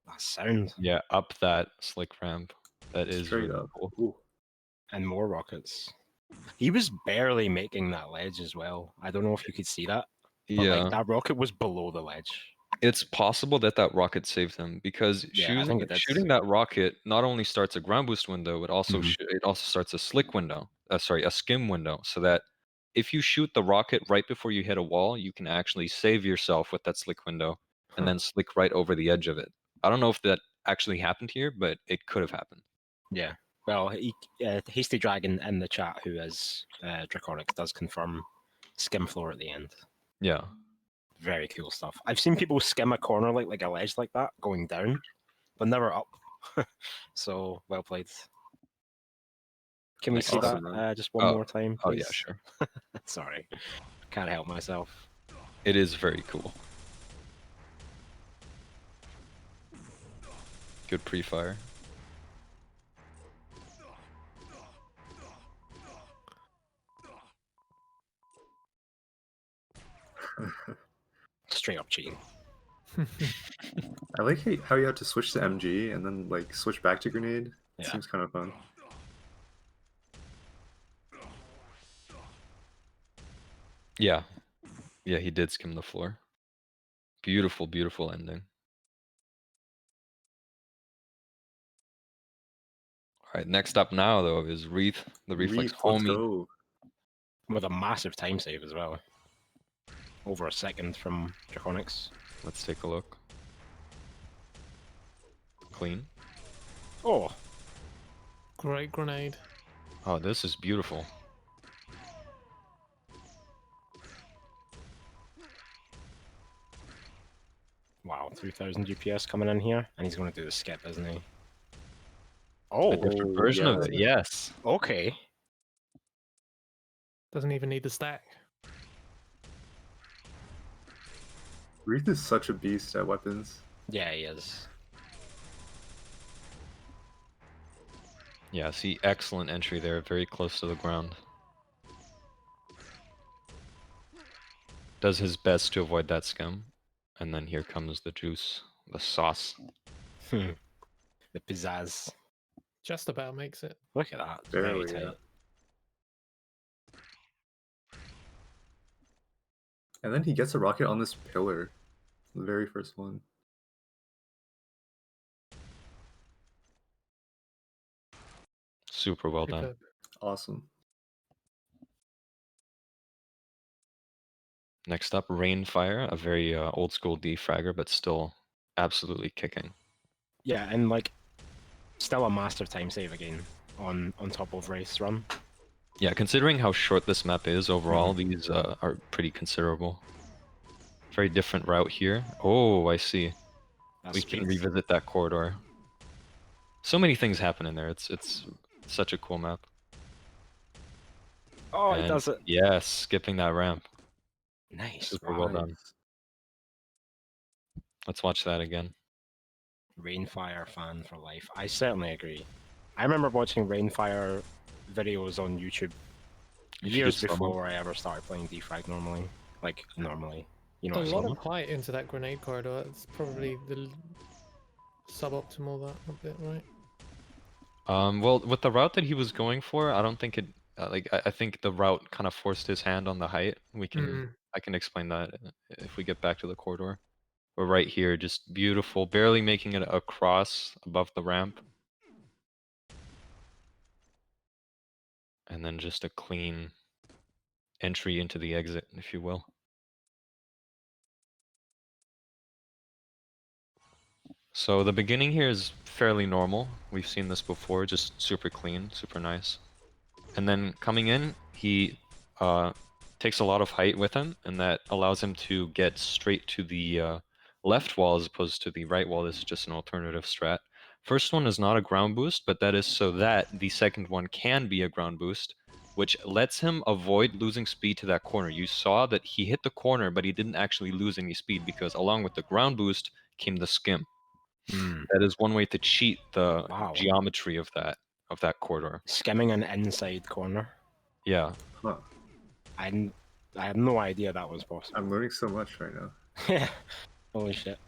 that sound. Yeah, up that slick ramp. That is Straight really up. cool. Ooh. And more rockets. He was barely making that ledge as well. I don't know if you could see that, but Yeah, like that rocket was below the ledge. it's possible that that rocket saved him because Yeah, I think it did. shooting that rocket not only starts a ground boost window, it also Mhm. it also starts a slick window. Sorry, a skim window, so that if you shoot the rocket right before you hit a wall, you can actually save yourself with that slick window and then slick right over the edge of it. I don't know if that actually happened here, but it could have happened. Yeah. Well, Hasty Dragon in the chat, who is Draconic, does confirm skim floor at the end. Yeah. Very cool stuff. I've seen people skim a corner like a ledge like that, going down, but never up. So well played. Can we Nice. see Awesome, that man. just one more time, Oh please? yeah, sure. Sorry, can't help myself. It is very cool. Good pre-fire. Straight up cheating. I like how you have to switch to MG and then like switch back to grenade. It Yeah. seems kind of fun. Yeah. Yeah, he did skim the floor. Beautiful, beautiful ending. Alright, next up now though is Wreath, the Reflex Let's homie. go. With a massive time save as well. Over a second from Draconics. Let's take a look. Clean. Oh, Great grenade. Oh, this is beautiful. wow, 3000 GPS coming in here, and he's going to do the skip, isn't he? A Oh, different version of yeah. it, yes. okay. Doesn't even need the stack. Wreath is such a beast at weapons. Yeah, he is. Yeah, see, excellent entry there, very close to the ground. Does his best to avoid that skim. And then here comes the juice, the sauce. The pizzazz. Just about makes it. Look at that. It's Barely, very yeah. tight. And then he gets a rocket on this pillar. The very first one. Super well done. Superb. Awesome. Next up, Rainfire, a very old school DeFragger, but still absolutely kicking. Yeah, and like, still a master time save again on top of Race Run. Yeah, considering how short this map is overall, these are pretty considerable. Very different route here. Oh, I see. That's We can speed. revisit that corridor. So many things happen in there. It's such a cool map. Oh, he And does it. yes, skipping that ramp. Nice. Super Wow. well done. Let's watch that again. Rainfire fan for life. I certainly agree. I remember watching Rainfire videos on YouTube You should years just sum up. before I ever started playing DeFrag normally. Like, normally. You know A what I lot mean? of height into that grenade corridor. It's probably the suboptimal that a bit, right? Well, with the route that he was going for, I don't think it I think the route kind of forced his hand on the height. Mm. I can explain that if we get back to the corridor. We're right here, just beautiful, barely making it across above the ramp. And then just a clean entry into the exit, if you will. So the beginning here is fairly normal. We've seen this before, just super clean, super nice. And then coming in, he takes a lot of height with him, and that allows him to get straight to the left wall as opposed to the right wall. This is just an alternative strat. First one is not a ground boost, but that is so that the second one can be a ground boost, which lets him avoid losing speed to that corner. You saw that he hit the corner, but he didn't actually lose any speed because along with the ground boost came the skim. That is one way to cheat the geometry of that corridor. Skimming an inside corner. Yeah. Huh. I had no idea that was possible. I'm learning so much right now. Yeah. Holy shit.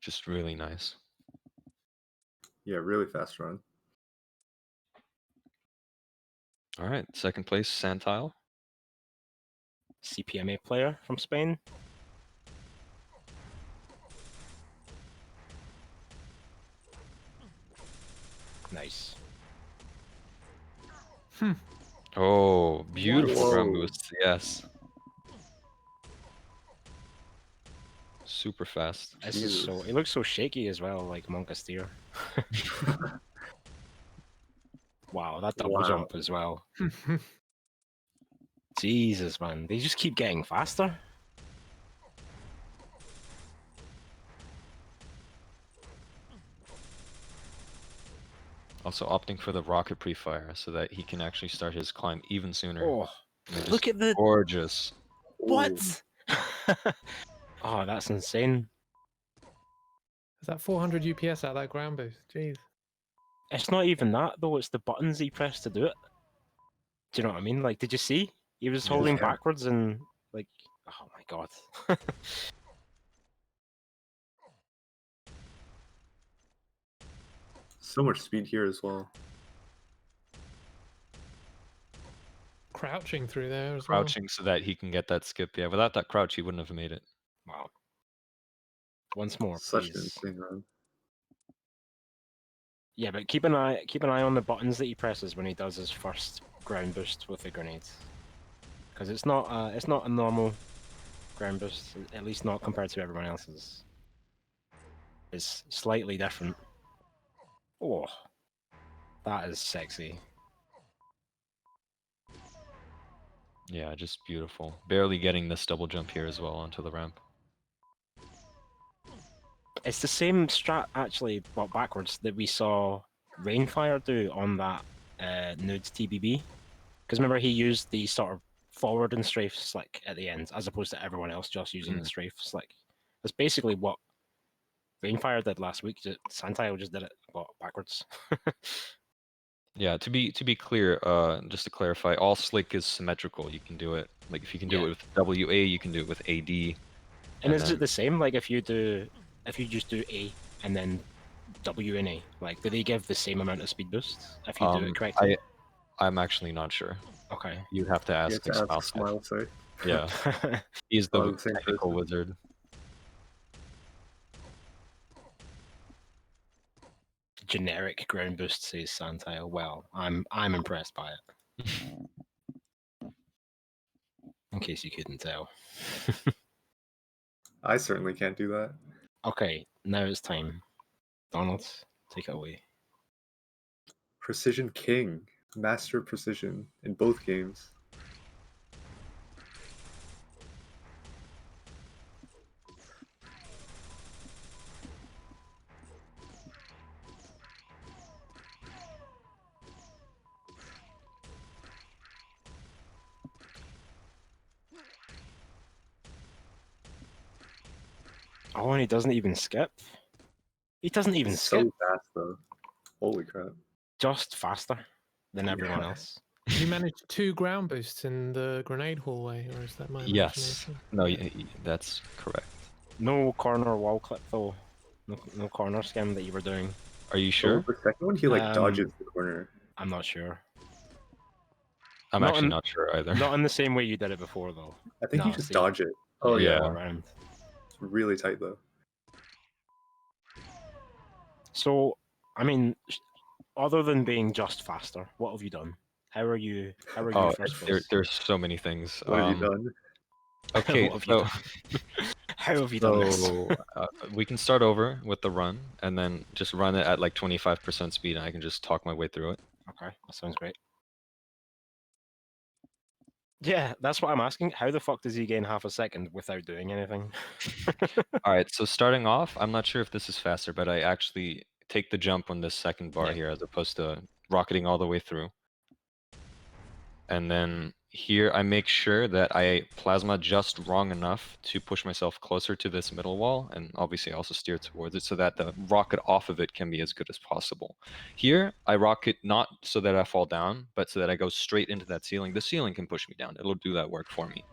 Just really nice. Yeah, really fast run. All right, second place, Santile. CPMA player from Spain. Nice. Oh, beautiful ground Whoa. boost. Yes. Super fast. This is so. It looks so shaky as well, like Monkasteer. Wow, that double jump as well. Jesus, man, they just keep getting faster. Also opting for the rocket pre-fire so that he can actually start his climb even sooner. Oh, Just look at the gorgeous. what? Oh, that's insane. Is that 400 UPS out of that ground boost? Jeez. It's not even that though. It's the buttons he pressed to do it. Do you know what I mean? Like, did you see? He was holding backwards and like, oh my god. So much speed here as well. Crouching through there as Crouching so that he can get that skip. Yeah, without that crouch, he wouldn't have made it. Wow. Once more, Such an please. insane run. Yeah, but keep an eye on the buttons that he presses when he does his first ground boost with the grenades, because it's not a normal ground boost, at least not compared to everyone else's. It's slightly different. Oh, that is sexy. Yeah, just beautiful. Barely getting this double jump here as well onto the ramp. It's the same strat actually, but backwards, that we saw Rainfire do on that nude TBB. Because remember, he used the sort of forward and strafe slick at the end, as opposed to everyone else just using the strafe slick. That's basically what Rainfire did last week. Santile just did it, but backwards. Yeah, to be clear, just to clarify, all slick is symmetrical. You can do it like if you can do it with WA, you can do it with AD. And is it the same? Like if you just do A and then W and A, like do they give the same amount of speed boost if you do it correctly? I'm actually not sure. Okay. You'd have to ask Smile, sorry. Yeah. He's the technical wizard. Generic ground boost, says Santile. Well, I'm impressed by it. In case you couldn't tell. I certainly can't do that. Okay, now it's time. Donald, take it away. Precision King. Master of precision in both games. Oh, and he doesn't even skip. He doesn't even skip. So fast though. Holy crap. Just faster than everyone else. You managed 2 ground boosts in the grenade hallway, or is that my imagination? No, that's correct. No corner wall clip though. No corner skim that you were doing. Are you So sure? with the second one, he like dodges the corner. I'm not sure. I'm Not actually in- not sure either. Not in the same way you did it before, though. I think you No, just see, dodge it. Oh Yeah. yeah, all around. it's really tight though. So, I mean, other than being just faster, what have you done? How are you Oh, first place? there's so many things. What have you done? Okay, What have you so done? How have you done this? so we can start over with the run, and then just run it at like 25% speed, and I can just talk my way through it. Okay, that sounds great. Yeah, that's what I'm asking. How the fuck does he gain half a second without doing anything? All right, so starting off, I'm not sure if this is faster, but I actually take the jump on this second bar Yeah. here as opposed to rocketing all the way through. And then here I make sure that I plasma just wrong enough to push myself closer to this middle wall, and obviously also steer towards it so that the rocket off of it can be as good as possible. Here, I rocket not so that I fall down, but so that I go straight into that ceiling. The ceiling can push me down. It'll do that work for me.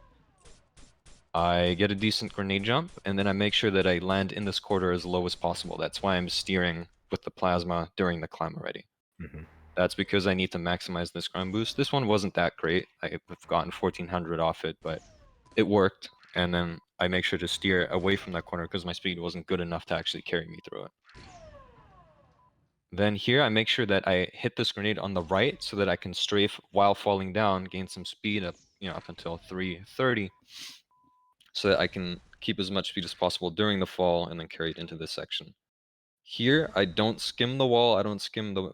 I get a decent grenade jump, and then I make sure that I land in this corridor as low as possible. That's why I'm steering with the plasma during the climb already. Mm-hmm. That's because I need to maximize this ground boost. This one wasn't that great. I've gotten 1400 off it, but it worked. And then I make sure to steer away from that corner because my speed wasn't good enough to actually carry me through it. Then here I make sure that I hit this grenade on the right so that I can strafe while falling down, gain some speed up, up until 330, so that I can keep as much speed as possible during the fall and then carry it into this section. Here, I don't skim the wall. I don't skim the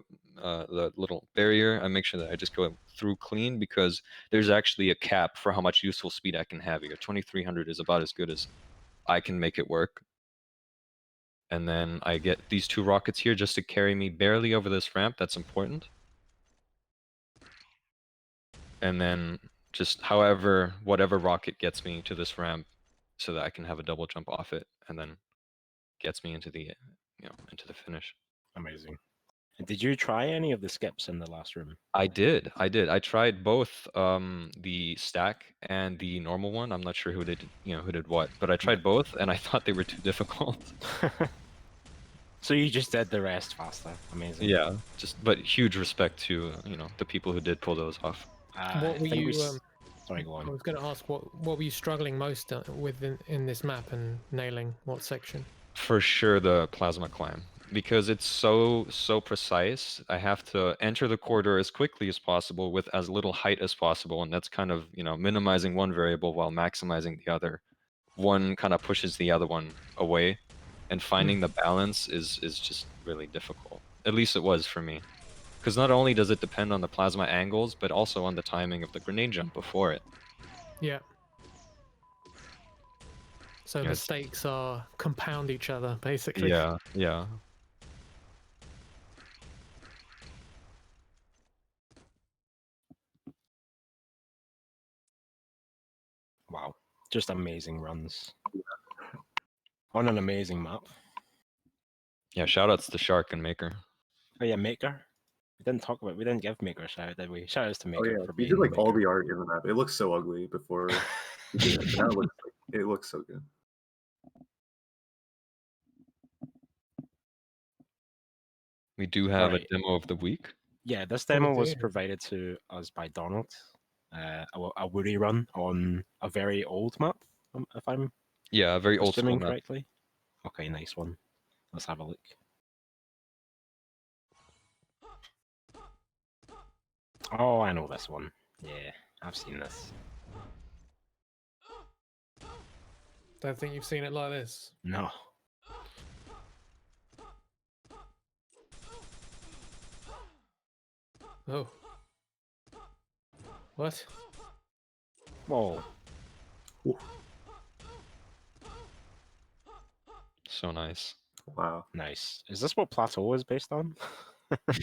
little barrier. I make sure that I just go through clean because there's actually a cap for how much useful speed I can have here. 2300 is about as good as I can make it work. And then I get these two rockets here just to carry me barely over this ramp. That's important. And then just whatever rocket gets me to this ramp so that I can have a double jump off it and then gets me into the, into the finish. Amazing. Did you try any of the skips in the last room? I did. I tried both the stack and the normal one. I'm not sure who did what, but I tried both and I thought they were too difficult. So you just did the rest faster. Amazing. Yeah, but huge respect to, the people who did pull those off. What were you? Sorry, go on. I was going to ask what were you struggling most with in this map and nailing? What section? For sure the plasma climb. Because it's so precise, I have to enter the corridor as quickly as possible with as little height as possible, and that's kind of, minimizing one variable while maximizing the other. One kind of pushes the other one away, and finding the balance is just really difficult. At least it was for me. Because not only does it depend on the plasma angles, but also on the timing of the grenade jump before it. Yeah. So the stakes are compound each other, basically. Yeah, yeah. Wow. Just amazing runs. On an amazing map. Yeah, shoutouts to Shark and Maker. Oh yeah, Maker. We didn't give Maker a shout, did we? Shoutouts to Maker for He being did like Maker. all the art in the map. It looks so ugly before. Now it looks so good. We do have Right. a demo of the week. Yeah, this demo was do. provided to us by Donald. A woody run on a very old map, if I'm Yeah, a very old school assuming map. correctly. Okay, nice one. Let's have a look. Oh, I know this one. Yeah, I've seen this. Don't think you've seen it like this. No. Oh. What? Whoa. So nice. Wow. Nice. Is this what Plateau is based on?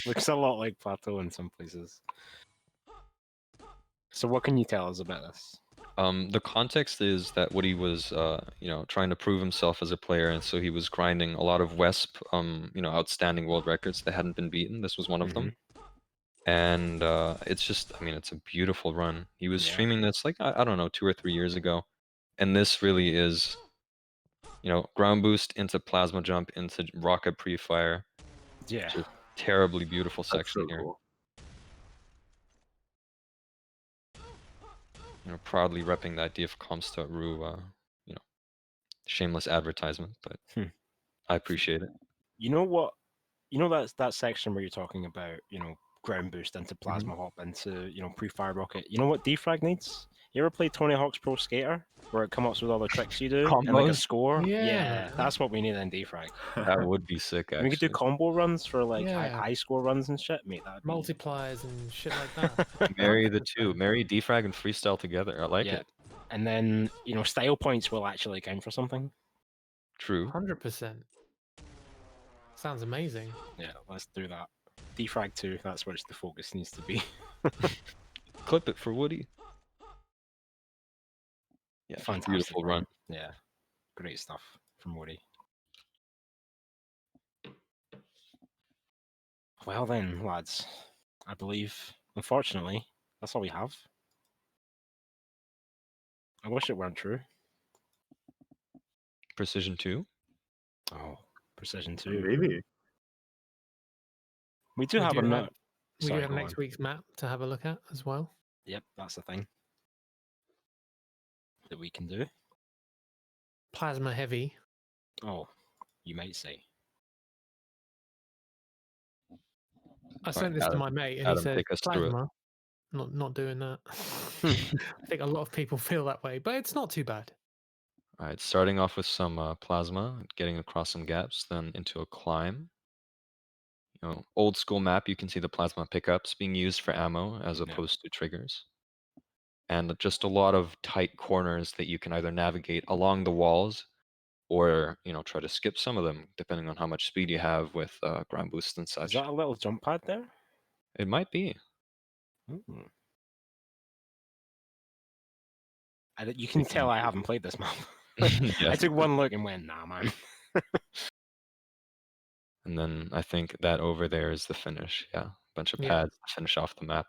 Looks a lot like Plateau in some places. So what can you tell us about this? The context is that Woody was, trying to prove himself as a player, and so he was grinding a lot of WESP, outstanding world records that hadn't been beaten. This was one of them. And it's just, it's a beautiful run. He was streaming this, like, I don't know, 2 or 3 years ago. And this really is, ground boost into plasma jump into rocket pre-fire. Yeah. Just terribly beautiful That's section so here. cool. Proudly repping that dfcomps.ru, shameless advertisement, but I appreciate it. You know what? You know that section where you're talking about, ground boost into plasma hop into, pre-fire rocket. You know what DeFRaG needs? You ever play Tony Hawk's Pro Skater, where it comes up with all the tricks you do and like a Combos? score? Yeah, man. That's what we need in DeFRaG. That would be sick, We could do actually. combo runs for like Yeah. high score runs and shit, mate. That'd be... Multipliers and shit like that. Marry the 100%. two. Marry DeFRaG and freestyle together. I like Yeah. it. And then, style points will actually count for something. True. 100%. Sounds amazing. Yeah, let's do that. DeFRaG 2, that's where the focus needs to be. Clip it for Woody. Yeah, Fantastic. beautiful run. Yeah, great stuff from Woody. Well then, lads, I believe, unfortunately, that's all we have. I wish it weren't true. Precision 2. Oh, Precision 2. Maybe. We do have another... We do Sorry, have go next on. week's map to have a look at as well. Yep, that's the thing that we can do. Plasma heavy. Oh, you might say. I sent this to my mate and Adam, he said, take us through it. plasma. Not doing that. I think a lot of people feel that way, but it's not too bad. All right, starting off with some plasma, getting across some gaps, then into a climb. Old school map, you can see the plasma pickups being used for ammo as opposed to triggers. And just a lot of tight corners that you can either navigate along the walls or, try to skip some of them, depending on how much speed you have with ground boost and Is such. that a little jump pad there? It might be. Ooh. You can tell I haven't played this map. Yeah. I took one look and went, nah, man. And then I think that over there is the finish. Yeah, bunch of Yeah. pads to finish off the map.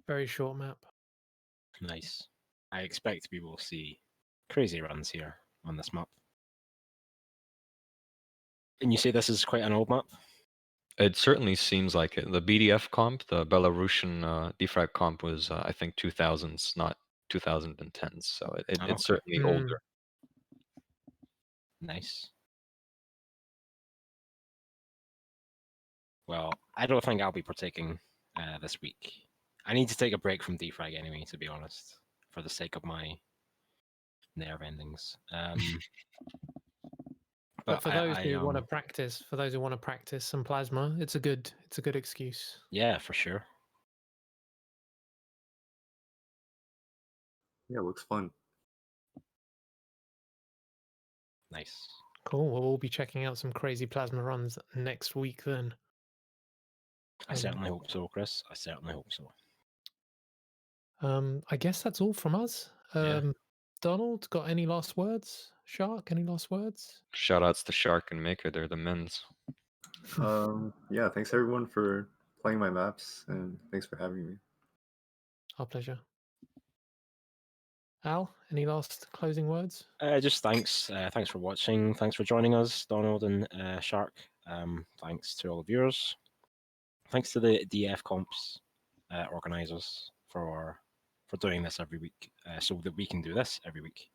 Very short map. Nice. I expect we will see crazy runs here on this map. And you say this is quite an old map? It certainly seems like it. The BDF comp, the Belarusian DeFRaG comp, was I think 2000s, not 2010s. So it's certainly older. Nice. Well, I don't think I'll be partaking this week. I need to take a break from DeFRaG anyway, to be honest, for the sake of my nerve endings. But for those who want to practice, some plasma, it's a good excuse. Yeah, for sure. Yeah, it looks fun. Nice. Cool. Well, we'll be checking out some crazy plasma runs next week then. I certainly hope so, Chris. I certainly hope so. I guess that's all from us. Donald, got any last words? Shark, any last words? Shoutouts to Shark and Maker. They're the men's. Yeah, thanks everyone for playing my maps, and thanks for having me. Our pleasure. Al, any last closing words? Just thanks. Thanks for watching. Thanks for joining us, Donald and Shark. Thanks to all the viewers. Thanks to the DF Comps organizers for doing this every week, so that we can do this every week.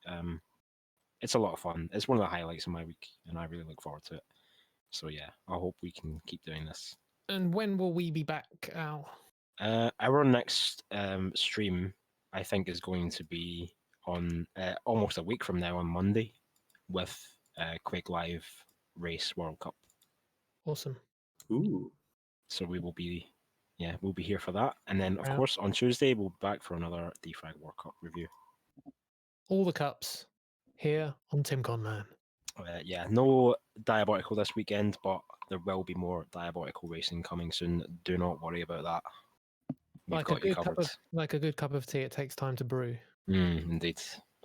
It's a lot of fun. It's one of the highlights of my week, and I really look forward to it. So yeah, I hope we can keep doing this. And when will we be back, Al? Our next stream, I think, is going to be on almost a week from now on Monday with Quake Live Race World Cup. Awesome. Ooh. So we will be, we'll be here for that. And then, of course, on Tuesday, we'll be back for another DeFRaG Warcup review. All the cups here on TimCon, man. Yeah, no Diabolical this weekend, but there will be more Diabolical racing coming soon. Do not worry about that. We've got you covered. Like a good cup of tea, it takes time to brew. Indeed.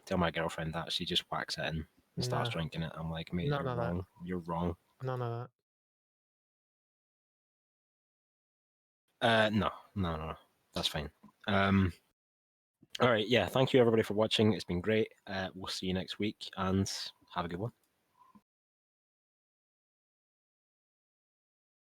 Tell my girlfriend that. She just whacks it in and starts drinking it. I'm like, mate, you're wrong. You're wrong. None of that. No. That's fine. All right, yeah. Thank you everybody for watching. It's been great. We'll see you next week, and have a good one.